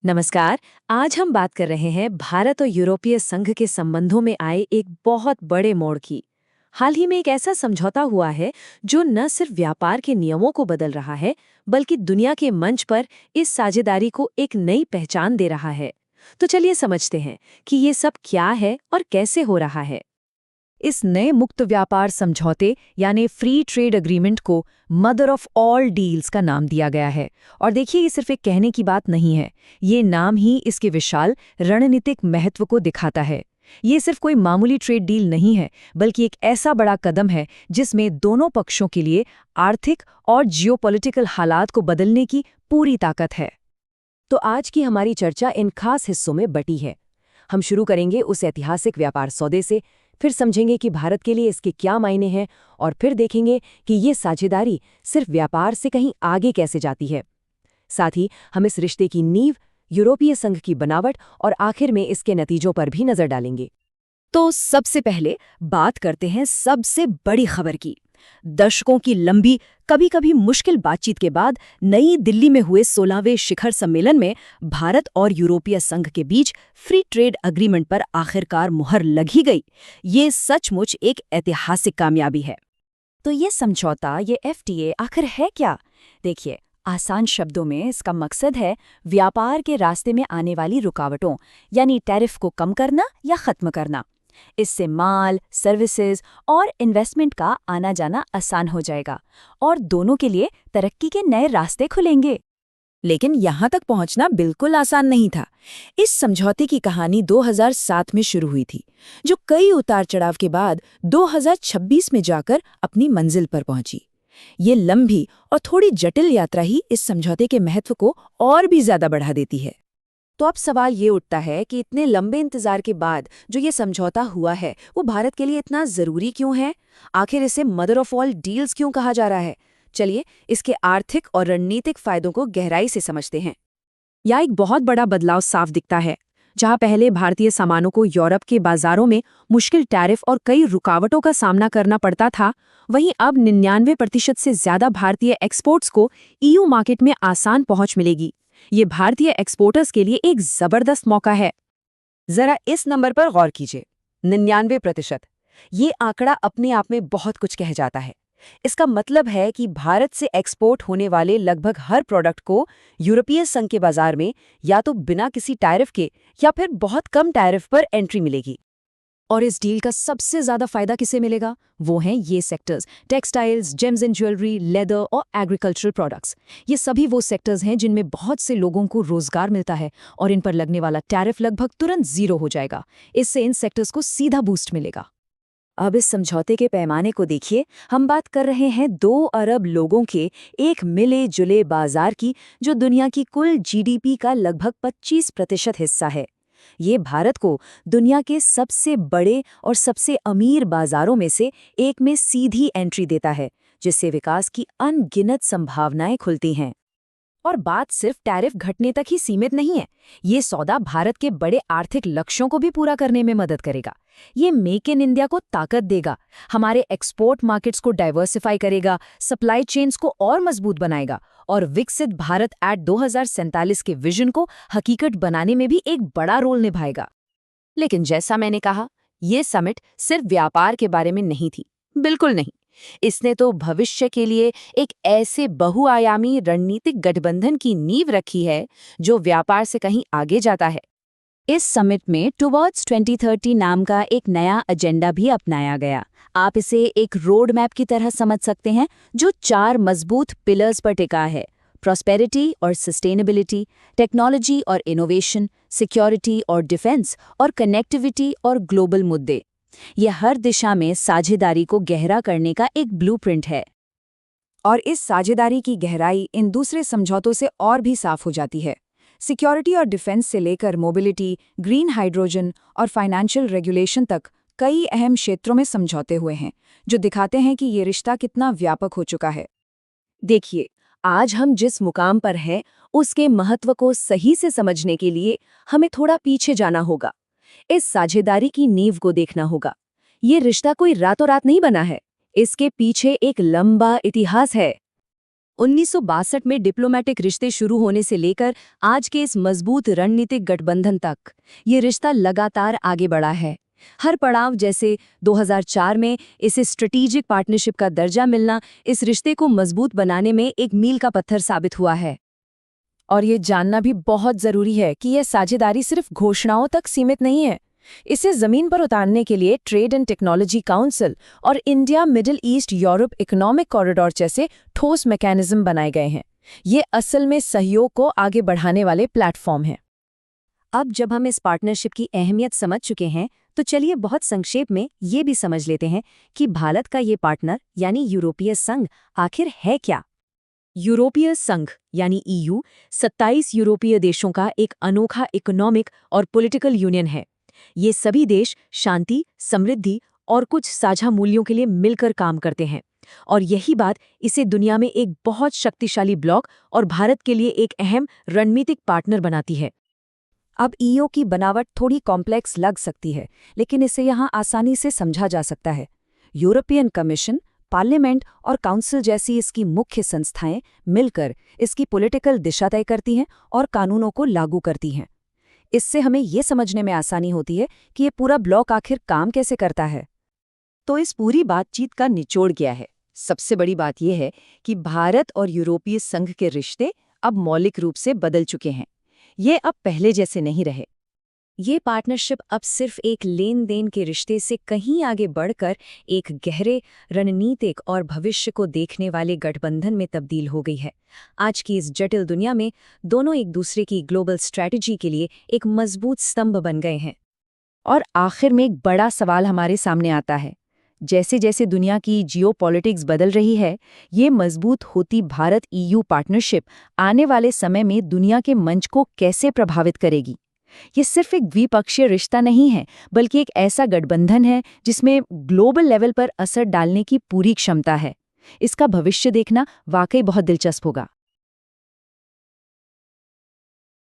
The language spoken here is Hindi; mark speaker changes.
Speaker 1: नमस्कार। आज हम बात कर रहे हैं भारत और यूरोपीय संघ के संबंधों में आए एक बहुत बड़े मोड़ की। हाल ही में एक ऐसा समझौता हुआ है जो न सिर्फ व्यापार के नियमों को बदल रहा है, बल्कि दुनिया के मंच पर इस साझेदारी को एक नई पहचान दे रहा है। तो चलिए समझते हैं कि ये सब क्या है और कैसे हो रहा है।
Speaker 2: इस नए मुक्त व्यापार समझौते यानी फ्री ट्रेड एग्रीमेंट को मदर ऑफ ऑल डील्स का नाम दिया गया है। और देखिए, ये सिर्फ एक कहने की बात नहीं है, ये नाम ही इसके विशाल रणनीतिक महत्व को दिखाता है। ये सिर्फ कोई मामूली ट्रेड डील नहीं है, बल्कि एक ऐसा बड़ा कदम है जिसमें दोनों पक्षों के लिए आर्थिक और जियोपॉलिटिकल हालात को बदलने की पूरी ताकत है।
Speaker 1: तो आज की हमारी चर्चा इन खास हिस्सों में बटी है। हम शुरू करेंगे उस ऐतिहासिक व्यापार सौदे से, फिर समझेंगे कि भारत के लिए इसके क्या मायने हैं, और फिर देखेंगे कि ये साझेदारी सिर्फ व्यापार से कहीं आगे कैसे जाती है। साथ ही हम इस रिश्ते की नींव, यूरोपीय संघ की बनावट और आखिर में इसके नतीजों पर भी नजर डालेंगे।
Speaker 2: तो सबसे पहले बात करते हैं सबसे बड़ी खबर की। दशकों की लंबी, कभी कभी मुश्किल बातचीत के बाद नई दिल्ली में हुए 16वें शिखर सम्मेलन में भारत और यूरोपीय संघ के बीच फ्री ट्रेड एग्रीमेंट पर आखिरकार मुहर लगी गई। ये सचमुच एक ऐतिहासिक कामयाबी है। तो ये समझौता, ये एफटीए आखिर है क्या? देखिए, आसान शब्दों में इसका मकसद है व्यापार के रास्ते में आने वाली रुकावटों यानी टैरिफ को कम करना या खत्म करना। इससे माल, सर्विसेज और इन्वेस्टमेंट का आना जाना आसान हो जाएगा और दोनों के लिए तरक्की के नए रास्ते खुलेंगे। लेकिन यहाँ तक पहुँचना बिल्कुल आसान नहीं था। इस समझौते की कहानी 2007 में शुरू हुई थी, जो कई उतार चढ़ाव के बाद 2026 में जाकर अपनी मंजिल पर पहुंची। ये लंबी और थोड़ी जटिल यात्रा ही इस समझौते के महत्व को और भी ज्यादा बढ़ा देती है।
Speaker 1: तो अब सवाल ये उठता है कि इतने लंबे इंतजार के बाद जो ये समझौता हुआ है, वो भारत के लिए इतना जरूरी क्यों है? आखिर इसे मदर ऑफ ऑल डील्स क्यों कहा जा रहा है? चलिए इसके आर्थिक और रणनीतिक फायदों को गहराई से समझते हैं। यहाँ एक बहुत बड़ा बदलाव साफ दिखता है। जहां पहले भारतीय सामानों को यूरोप के बाजारों में मुश्किल टैरिफ और कई रुकावटों का सामना करना पड़ता था, वहीं अब 99% से ज्यादा भारतीय एक्सपोर्ट्स को ईयू मार्केट में आसान पहुंच मिलेगी। ये भारतीय एक्सपोर्टर्स के लिए एक जबरदस्त मौका है। जरा इस नंबर पर गौर कीजिए, 99%। ये आंकड़ा अपने आप में बहुत कुछ कह जाता है। इसका मतलब है कि भारत से एक्सपोर्ट होने वाले लगभग हर प्रोडक्ट को यूरोपीय संघ के बाजार में या तो बिना किसी टैरिफ के या फिर बहुत कम टैरिफ पर एंट्री मिलेगी। और इस डील का सबसे ज्यादा फायदा किसे मिलेगा? वो हैं ये sectors: textiles, James and jewellery, leather और एग्रीकल्चरल प्रोडक्ट्स। ये सभी वो सेक्टर्स हैं जिनमें बहुत से लोगों को रोजगार मिलता है और इन पर लगने वाला टैरिफ लगभग तुरंत जीरो हो जाएगा। इससे इन सेक्टर्स को सीधा बूस्ट मिलेगा। अब इस समझौते के पैमाने को देखिए। हम बात कर रहे हैं 2 अरब लोगों के एक मिले जुले बाजार की, जो दुनिया की कुल जीडीपी का लगभग 25% हिस्सा है। ये भारत को दुनिया के सबसे बड़े और सबसे अमीर बाजारों में से एक में सीधी एंट्री देता है, जिससे विकास की अनगिनत संभावनाएं खुलती हैं। और बात सिर्फ टैरिफ घटने तक ही सीमित नहीं है। ये सौदा भारत के बड़े आर्थिक लक्ष्यों को भी पूरा करने में मदद करेगा। ये मेक इन इंडिया को ताकत देगा, हमारे एक्सपोर्ट मार्केट्स को डाइवर्सिफाई करेगा, सप्लाई चेन्स को और मजबूत बनाएगा और विकसित भारत एट 2047 के विजन को हकीकत बनाने में भी एक बड़ा रोल निभाएगा। लेकिन जैसा मैंने कहा, ये समिट सिर्फ व्यापार के बारे में नहीं थी। बिल्कुल नहीं। इसने तो भविष्य के लिए एक ऐसे बहुआयामी रणनीतिक गठबंधन की नींव रखी है जो व्यापार से कहीं आगे जाता है। इस समिट में टुवर्ड्स 2030 नाम का एक नया एजेंडा भी अपनाया गया। आप इसे एक रोड मैप की तरह समझ सकते हैं, जो 4 मजबूत पिलर्स पर टिका है: प्रॉस्पेरिटी और सस्टेनेबिलिटी, टेक्नोलॉजी और इनोवेशन, सिक्योरिटी और डिफेंस, और कनेक्टिविटी और ग्लोबल मुद्दे। ये हर दिशा में साझेदारी को गहरा करने का एक ब्लूप्रिंट है। और इस साझेदारी की गहराई इन दूसरे समझौतों से और भी साफ हो जाती है। सिक्योरिटी और डिफेंस से लेकर मोबिलिटी, ग्रीन हाइड्रोजन और फाइनेंशियल रेगुलेशन तक कई अहम क्षेत्रों में समझौते हुए हैं, जो दिखाते हैं कि ये रिश्ता कितना व्यापक हो चुका है। देखिए, आज हम जिस मुकाम पर हैं, उसके महत्व को सही से समझने के लिए हमें थोड़ा पीछे जाना होगा। इस साझेदारी की नींव को देखना होगा। ये रिश्ता कोई रातों रात नहीं बना है। इसके पीछे एक लंबा इतिहास है। 1962 में डिप्लोमेटिक रिश्ते शुरू होने से लेकर आज के इस मजबूत रणनीतिक गठबंधन तक ये रिश्ता लगातार आगे बढ़ा है। हर पड़ाव जैसे 2004 में इसे स्ट्रेटेजिक पार्टनरशिप का दर्जा मिलना इस रिश्ते को मजबूत बनाने में एक मील का पत्थर साबित हुआ है।
Speaker 2: और ये जानना भी बहुत जरूरी है कि यह साझेदारी सिर्फ घोषणाओं तक सीमित नहीं है। इसे जमीन पर उतारने के लिए ट्रेड एंड टेक्नोलॉजी काउंसिल और India middle east Europe economic corridor जैसे ठोस मैकेनिज्म बनाए गए हैं। ये असल में सहयोग को आगे बढ़ाने वाले प्लेटफॉर्म हैं।
Speaker 1: अब जब हम इस पार्टनरशिप की अहमियत समझ चुके हैं तो चलिए बहुत संक्षेप में ये भी समझ लेते हैं कि भारत का ये पार्टनर यानी यूरोपीय संघ आखिर है क्या। यूरोपीय संघ यानी EU 27 यूरोपीय देशों का एक अनोखा इकोनॉमिक और पॉलिटिकल यूनियन है। ये सभी देश शांति, समृद्धि और कुछ साझा मूल्यों के लिए मिलकर काम करते हैं और यही बात इसे दुनिया में एक बहुत शक्तिशाली ब्लॉक और भारत के लिए एक अहम रणनीतिक पार्टनर बनाती है।
Speaker 2: अब EU की बनावट थोड़ी कॉम्प्लेक्स लग सकती है, लेकिन इसे यहाँ आसानी से समझा जा सकता है। यूरोपियन कमीशन, पार्लियामेंट और काउंसिल जैसी इसकी मुख्य संस्थाएं मिलकर इसकी पॉलिटिकल दिशा तय करती हैं और कानूनों को लागू करती हैं। इससे हमें ये समझने में आसानी होती है कि ये पूरा ब्लॉक आखिर काम कैसे करता है।
Speaker 1: तो इस पूरी बातचीत का निचोड़ क्या है? सबसे बड़ी बात यह है कि भारत और यूरोपीय संघ के रिश्ते अब मौलिक रूप से बदल चुके हैं। ये अब पहले जैसे नहीं रहे। ये पार्टनरशिप अब सिर्फ एक लेन देन के रिश्ते से कहीं आगे बढ़कर एक गहरे रणनीतिक और भविष्य को देखने वाले गठबंधन में तब्दील हो गई है। आज की इस जटिल दुनिया में दोनों एक दूसरे की ग्लोबल स्ट्रैटेजी के लिए एक मजबूत स्तंभ बन गए हैं।
Speaker 2: और आखिर में एक बड़ा सवाल हमारे सामने आता है। जैसे जैसे दुनिया की जियोपॉलिटिक्स बदल रही है, ये मजबूत होती भारत EU पार्टनरशिप आने वाले समय में दुनिया के मंच को कैसे प्रभावित करेगी। ये सिर्फ एक द्विपक्षीय रिश्ता नहीं है, बल्कि एक ऐसा गठबंधन है जिसमें ग्लोबल लेवल पर असर डालने की पूरी क्षमता है। इसका भविष्य देखना वाकई बहुत दिलचस्प होगा।